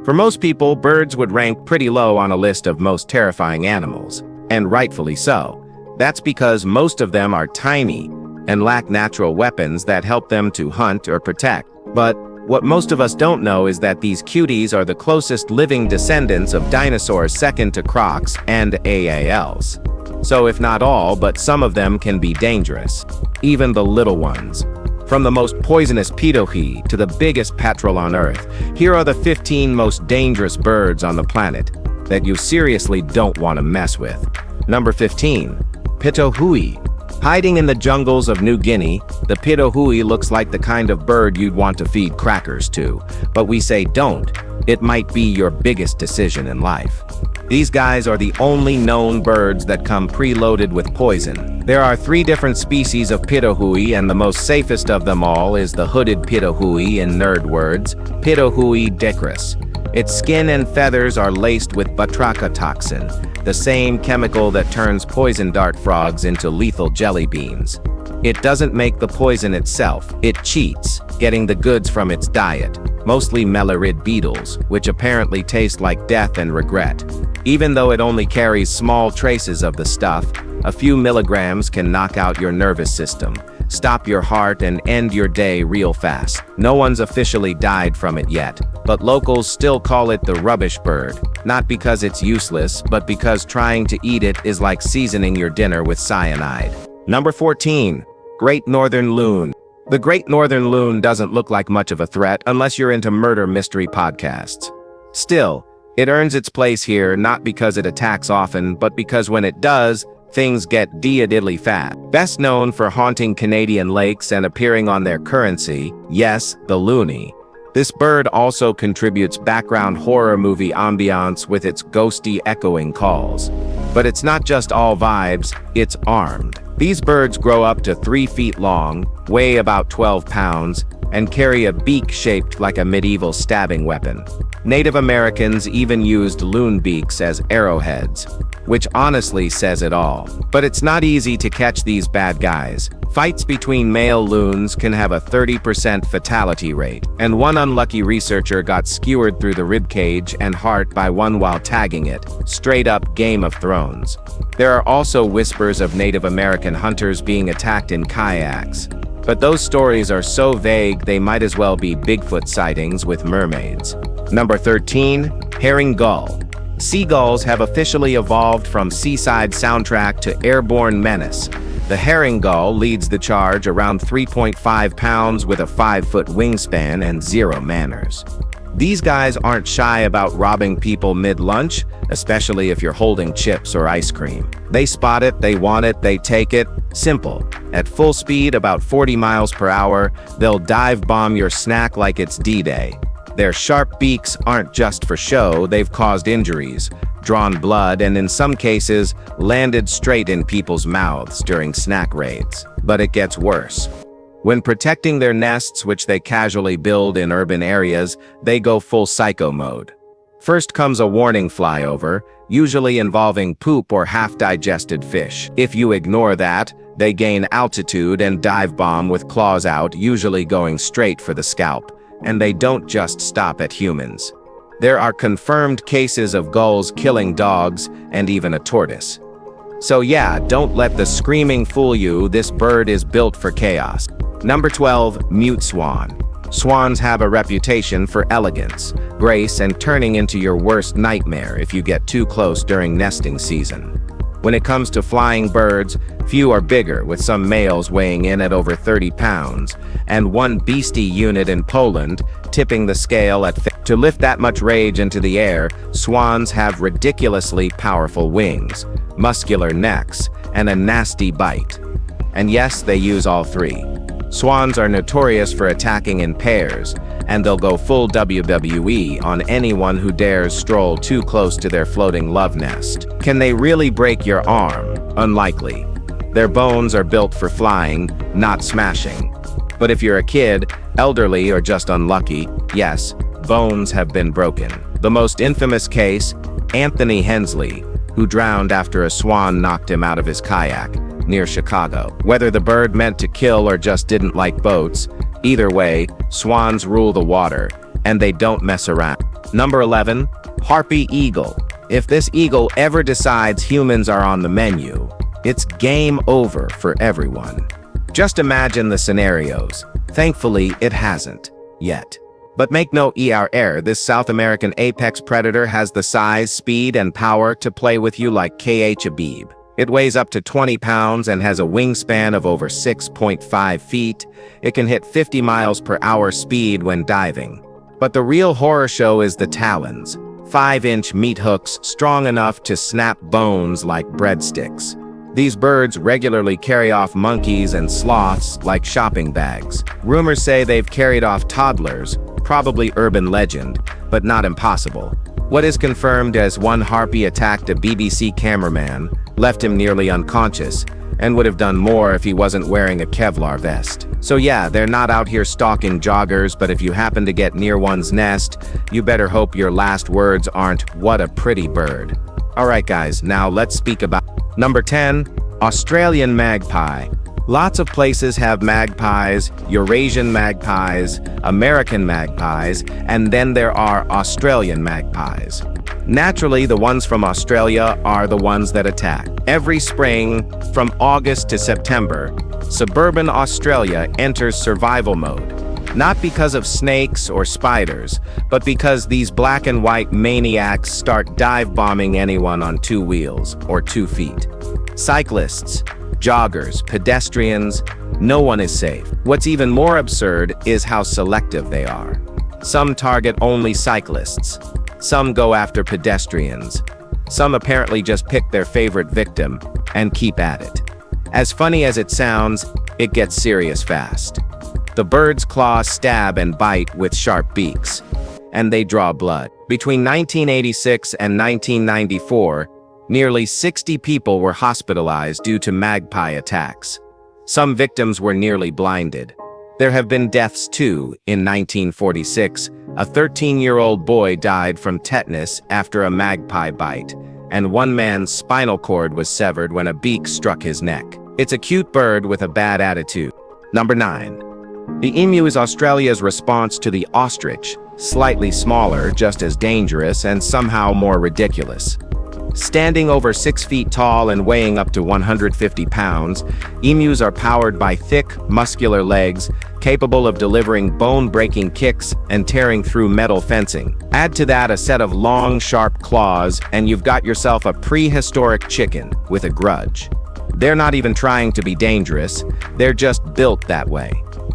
For most people, birds would rank pretty low on a list of most terrifying animals, and rightfully so. That's because most of them are tiny and lack natural weapons that help them to hunt or protect. But what most of us don't know is that these cuties are the closest living descendants of dinosaurs, second to crocs and AALs. So if not all, but some of them can be dangerous, even the little ones. From the most poisonous pedohi to the biggest petrel on Earth, here are the 15 most dangerous birds on the planet that you seriously don't want to mess with. Number 15. Pitohui. Hiding in the jungles of New Guinea, the pitohui looks like the kind of bird you'd want to feed crackers to. But we say don't. It might be your biggest decision in life. These guys are the only known birds that come preloaded with poison. There are 3 different species of pitohui, and the most safest of them all is the hooded pitohui, in nerd words, Pitohui decrus. Its skin and feathers are laced with batracha toxin, the same chemical that turns poison dart frogs into lethal jelly beans. It doesn't make the poison itself, it cheats, getting the goods from its diet, mostly melarid beetles, which apparently taste like death and regret. Even though it only carries small traces of the stuff, a few milligrams can knock out your nervous system, stop your heart, and end your day real fast. No one's officially died from it yet, but locals still call it the rubbish bird, not because it's useless, but because trying to eat it is like seasoning your dinner with cyanide. Number 14. Great Northern Loon. The Great Northern Loon doesn't look like much of a threat unless you're into murder mystery podcasts. Still, it earns its place here not because it attacks often, but because when it does, things get diddly fat. Best known for haunting Canadian lakes and appearing on their currency, yes, the loonie. This bird also contributes background horror movie ambiance with its ghosty echoing calls. But it's not just all vibes, it's armed. These birds grow up to 3 feet long, weigh about 12 pounds, and carry a beak shaped like a medieval stabbing weapon. Native Americans even used loon beaks as arrowheads, which honestly says it all. But it's not easy to catch these bad guys. Fights between male loons can have a 30% fatality rate, and one unlucky researcher got skewered through the ribcage and heart by one while tagging it. Straight up Game of Thrones. There are also whispers of Native American hunters being attacked in kayaks. But those stories are so vague they might as well be Bigfoot sightings with mermaids. Number 13. Herring gull. Seagulls have officially evolved from seaside soundtrack to airborne menace. The herring gull leads the charge, around 3.5 pounds with a 5-foot wingspan and 0 manners. These guys aren't shy about robbing people mid-lunch, especially if you're holding chips or ice cream. They spot it, they want it, they take it. Simple. At full speed, about 40 miles per hour, they'll dive bomb your snack like it's D-Day. Their sharp beaks aren't just for show, they've caused injuries, drawn blood, and in some cases, landed straight in people's mouths during snack raids. But it gets worse. When protecting their nests, which they casually build in urban areas, they go full psycho mode. First comes a warning flyover, usually involving poop or half-digested fish. If you ignore that, they gain altitude and dive bomb with claws out, usually going straight for the scalp. And they don't just stop at humans. There are confirmed cases of gulls killing dogs and even a tortoise. So yeah, don't let the screaming fool you, this bird is built for chaos. Number 12. Mute swan. Swans have a reputation for elegance, grace, and turning into your worst nightmare if you get too close during nesting season. When it comes to flying birds, few are bigger, with some males weighing in at over 30 pounds, and one beastie unit in Poland tipping the scale at to lift that much rage into the air. Swans have ridiculously powerful wings, muscular necks, and a nasty bite. And yes, they use all 3. Swans are notorious for attacking in pairs, and they'll go full WWE on anyone who dares stroll too close to their floating love nest. Can they really break your arm? Unlikely. Their bones are built for flying, not smashing. But if you're a kid, elderly, or just unlucky, yes, bones have been broken. The most infamous case, Anthony Hensley, who drowned after a swan knocked him out of his kayak near Chicago. Whether the bird meant to kill or just didn't like boats, either way, swans rule the water, and they don't mess around. Number 11. Harpy eagle. If this eagle ever decides humans are on the menu, it's game over for everyone. Just imagine the scenarios. Thankfully, it hasn't. Yet. But make no error, this South American apex predator has the size, speed, and power to play with you like Habib. It weighs up to 20 pounds and has a wingspan of over 6.5 feet. It can hit 50 miles per hour speed when diving. But the real horror show is the talons. 5-inch meat hooks strong enough to snap bones like breadsticks. These birds regularly carry off monkeys and sloths like shopping bags. Rumors say they've carried off toddlers, probably urban legend, but not impossible. What is confirmed as one harpy attacked a BBC cameraman, left him nearly unconscious, and would have done more if he wasn't wearing a Kevlar vest. So yeah, they're not out here stalking joggers, but if you happen to get near one's nest, you better hope your last words aren't, "What a pretty bird." Alright guys, now let's speak about Number 10. Australian magpie. Lots of places have magpies, Eurasian magpies, American magpies, and then there are Australian magpies. Naturally, the ones from Australia are the ones that attack. Every spring, from August to September, suburban Australia enters survival mode. Not because of snakes or spiders, but because these black and white maniacs start dive bombing anyone on 2 wheels or 2 feet. Cyclists, joggers, pedestrians, no one is safe. What's even more absurd is how selective they are. Some target only cyclists. Some go after pedestrians. Some apparently just pick their favorite victim and keep at it. As funny as it sounds, it gets serious fast. The birds claw, stab, and bite with sharp beaks, and they draw blood. Between 1986 and 1994, nearly 60 people were hospitalized due to magpie attacks. Some victims were nearly blinded. There have been deaths too. In 1946, a 13-year-old boy died from tetanus after a magpie bite, and one man's spinal cord was severed when a beak struck his neck. It's a cute bird with a bad attitude. Number 9. The emu is Australia's response to the ostrich, slightly smaller, just as dangerous, and somehow more ridiculous. Standing over 6 feet tall and weighing up to 150 pounds, emus are powered by thick, muscular legs, capable of delivering bone-breaking kicks and tearing through metal fencing. Add to that a set of long, sharp claws, and you've got yourself a prehistoric chicken with a grudge. They're not even trying to be dangerous, they're just built that way.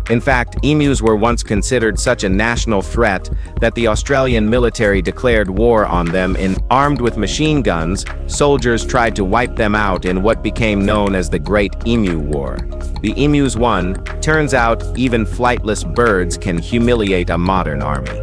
In fact, emus were once considered such a national threat that the Australian military declared war on them. Armed with machine guns, soldiers tried to wipe them out in what became known as the Great Emu War. The emus won. Turns out, even flightless birds can humiliate a modern army.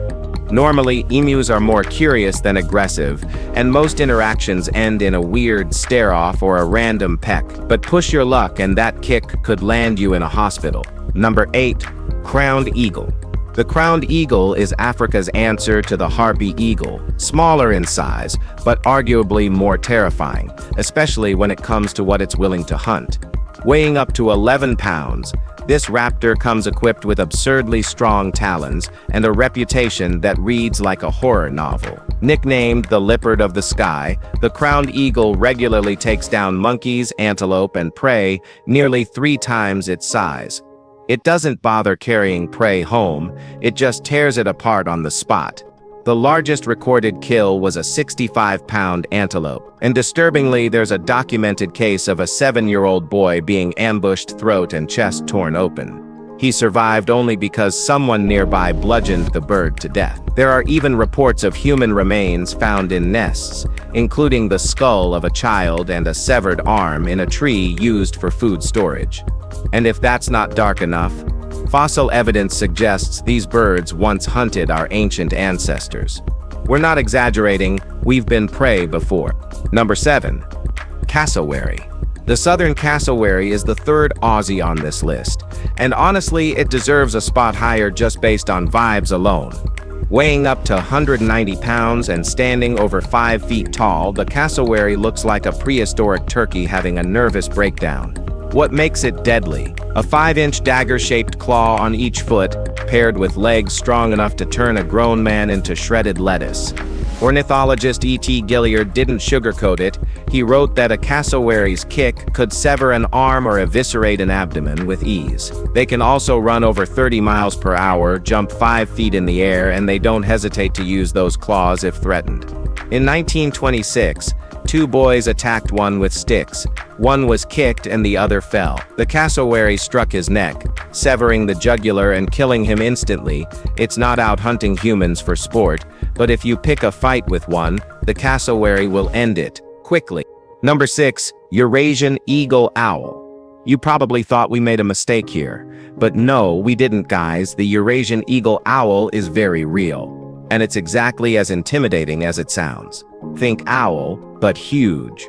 Normally, emus are more curious than aggressive, and most interactions end in a weird stare-off or a random peck. But push your luck and that kick could land you in a hospital. Number 8. Crowned eagle. The crowned eagle is Africa's answer to the harpy eagle, smaller in size, but arguably more terrifying, especially when it comes to what it's willing to hunt. Weighing up to 11 pounds, this raptor comes equipped with absurdly strong talons and a reputation that reads like a horror novel. Nicknamed the leopard of the sky, the crowned eagle regularly takes down monkeys, antelope, and prey nearly 3 times its size. It doesn't bother carrying prey home, it just tears it apart on the spot. The largest recorded kill was a 65-pound antelope, and disturbingly, there's a documented case of a 7-year-old boy being ambushed, throat and chest torn open. He survived only because someone nearby bludgeoned the bird to death. There are even reports of human remains found in nests, including the skull of a child and a severed arm in a tree used for food storage. And if that's not dark enough, fossil evidence suggests these birds once hunted our ancient ancestors. We're not exaggerating, we've been prey before. Number 7. Cassowary. The southern cassowary is the third Aussie on this list, and honestly, it deserves a spot higher just based on vibes alone. Weighing up to 190 pounds and standing over 5 feet tall, the cassowary looks like a prehistoric turkey having a nervous breakdown. What makes it deadly? A 5-inch dagger-shaped claw on each foot, paired with legs strong enough to turn a grown man into shredded lettuce. Ornithologist E.T. Gilliard didn't sugarcoat it. He wrote that a cassowary's kick could sever an arm or eviscerate an abdomen with ease. They can also run over 30 miles per hour, jump 5 feet in the air, and they don't hesitate to use those claws if threatened. In 1926, 2 boys attacked one with sticks. One was kicked and the other fell. The cassowary struck his neck, severing the jugular and killing him instantly. It's not out hunting humans for sport, but if you pick a fight with one, the cassowary will end it quickly. Number 6. Eurasian eagle owl. You probably thought we made a mistake here, but no, we didn't, guys. The Eurasian eagle owl is very real, and it's exactly as intimidating as it sounds. Think owl, but huge.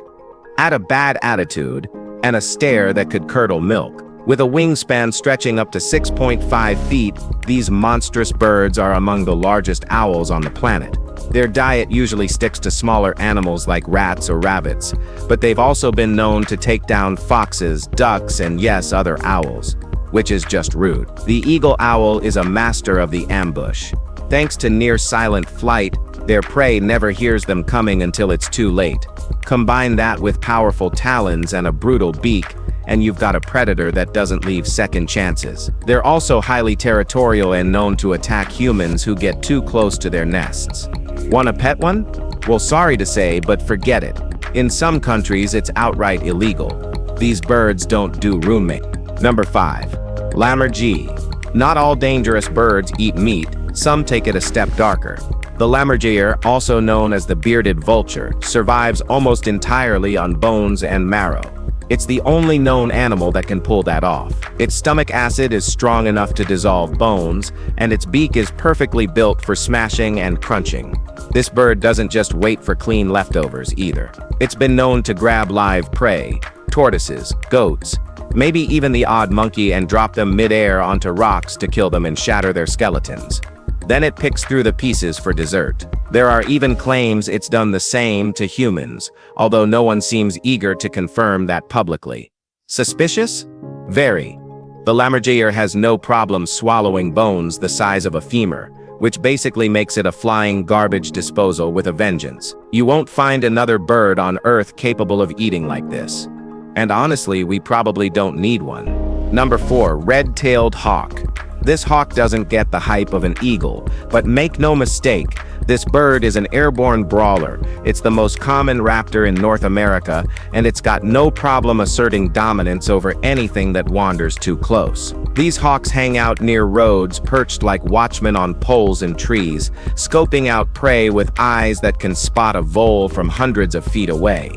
Add a bad attitude, and a stare that could curdle milk. With a wingspan stretching up to 6.5 feet, these monstrous birds are among the largest owls on the planet. Their diet usually sticks to smaller animals like rats or rabbits, but they've also been known to take down foxes, ducks, and yes, other owls, which is just rude. The eagle owl is a master of the ambush. Thanks to near-silent flight, their prey never hears them coming until it's too late. Combine that with powerful talons and a brutal beak, and you've got a predator that doesn't leave second chances. They're also highly territorial and known to attack humans who get too close to their nests. Want a pet one? Well, sorry to say, but forget it. In some countries, it's outright illegal. These birds don't do roommate. Number 5. Lammergee. Not all dangerous birds eat meat. Some take it a step darker. The lammergee, also known as the bearded vulture, survives almost entirely on bones and marrow. It's the only known animal that can pull that off. Its stomach acid is strong enough to dissolve bones, and its beak is perfectly built for smashing and crunching. This bird doesn't just wait for clean leftovers either. It's been known to grab live prey, tortoises, goats, maybe even the odd monkey, and drop them mid-air onto rocks to kill them and shatter their skeletons. Then it picks through the pieces for dessert. There are even claims it's done the same to humans, although no one seems eager to confirm that publicly. Suspicious? Very. The lammergee has no problem swallowing bones the size of a femur, which basically makes it a flying garbage disposal with a vengeance. You won't find another bird on Earth capable of eating like this. And honestly, we probably don't need one. Number 4. Red-tailed hawk. This hawk doesn't get the hype of an eagle, but make no mistake, this bird is an airborne brawler. It's the most common raptor in North America, and it's got no problem asserting dominance over anything that wanders too close. These hawks hang out near roads, perched like watchmen on poles and trees, scoping out prey with eyes that can spot a vole from hundreds of feet away.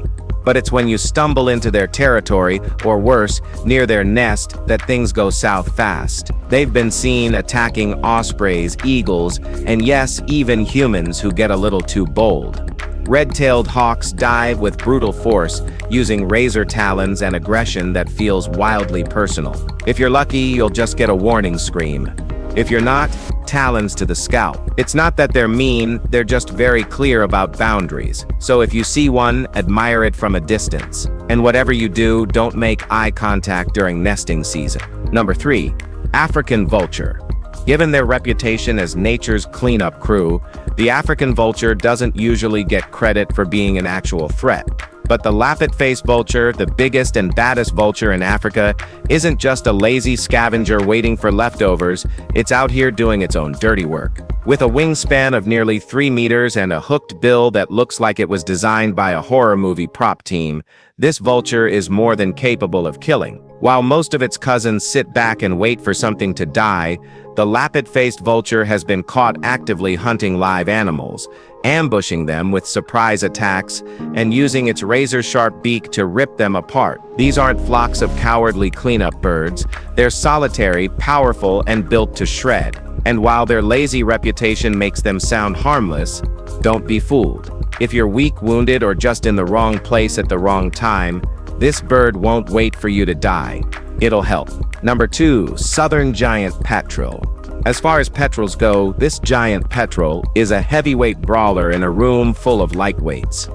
But it's when you stumble into their territory, or worse, near their nest, that things go south fast. They've been seen attacking ospreys, eagles, and yes, even humans who get a little too bold. Red-tailed hawks dive with brutal force, using razor talons and aggression that feels wildly personal. If you're lucky, you'll just get a warning scream. If you're not, talons to the scalp. It's not that they're mean, they're just very clear about boundaries. So if you see one, admire it from a distance. And whatever you do, don't make eye contact during nesting season. Number 3. African vulture. Given their reputation as nature's cleanup crew, the African vulture doesn't usually get credit for being an actual threat. But the lappet-faced vulture, the biggest and baddest vulture in Africa, isn't just a lazy scavenger waiting for leftovers, it's out here doing its own dirty work. With a wingspan of nearly 3 meters and a hooked bill that looks like it was designed by a horror movie prop team, this vulture is more than capable of killing. While most of its cousins sit back and wait for something to die, the lappet-faced vulture has been caught actively hunting live animals, ambushing them with surprise attacks, and using its razor-sharp beak to rip them apart. These aren't flocks of cowardly cleanup birds. They're solitary, powerful, and built to shred. And while their lazy reputation makes them sound harmless, don't be fooled. If you're weak, wounded, or just in the wrong place at the wrong time, this bird won't wait for you to die. It'll help. Number 2. Southern giant petrel. As far as petrels go, this giant petrel is a heavyweight brawler in a room full of lightweights.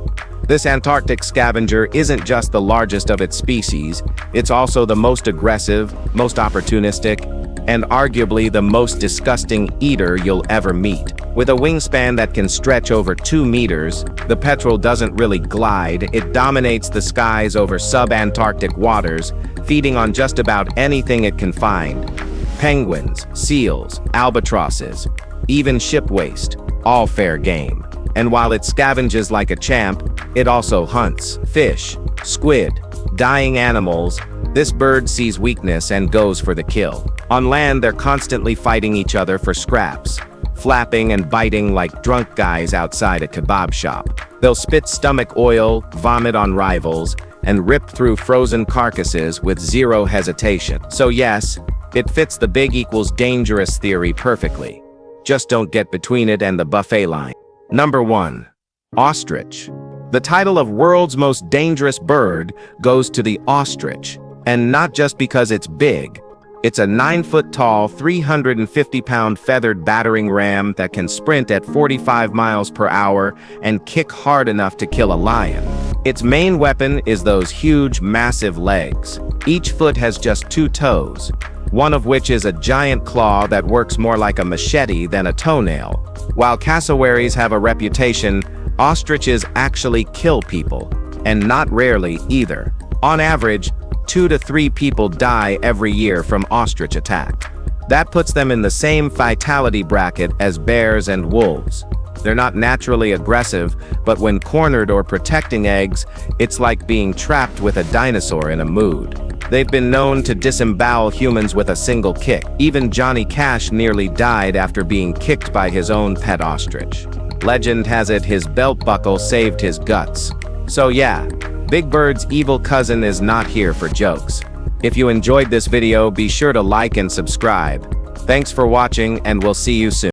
This Antarctic scavenger isn't just the largest of its species, it's also the most aggressive, most opportunistic, and arguably the most disgusting eater you'll ever meet. With a wingspan that can stretch over 2 meters, the petrel doesn't really glide, it dominates the skies over sub-Antarctic waters, feeding on just about anything it can find. Penguins, seals, albatrosses, even ship waste, all fair game. And while it scavenges like a champ, it also hunts fish, squid, dying animals. This bird sees weakness and goes for the kill. On land, they're constantly fighting each other for scraps, flapping and biting like drunk guys outside a kebab shop. They'll spit stomach oil, vomit on rivals, and rip through frozen carcasses with zero hesitation. So yes, it fits the big equals dangerous theory perfectly. Just don't get between it and the buffet line. Number 1. Ostrich. The title of world's most dangerous bird goes to the ostrich, and not just because it's big. It's a 9-foot-tall, 350-pound feathered battering ram that can sprint at 45 miles per hour and kick hard enough to kill a lion. Its main weapon is those huge, massive legs. Each foot has just 2 toes, one of which is a giant claw that works more like a machete than a toenail. While cassowaries have a reputation, ostriches actually kill people, and not rarely either. On average, 2 to 3 people die every year from ostrich attack. That puts them in the same fatality bracket as bears and wolves. They're not naturally aggressive, but when cornered or protecting eggs, it's like being trapped with a dinosaur in a mood. They've been known to disembowel humans with a single kick. Even Johnny Cash nearly died after being kicked by his own pet ostrich. Legend has it his belt buckle saved his guts. So yeah, Big Bird's evil cousin is not here for jokes. If you enjoyed this video, be sure to like and subscribe. Thanks for watching, and we'll see you soon.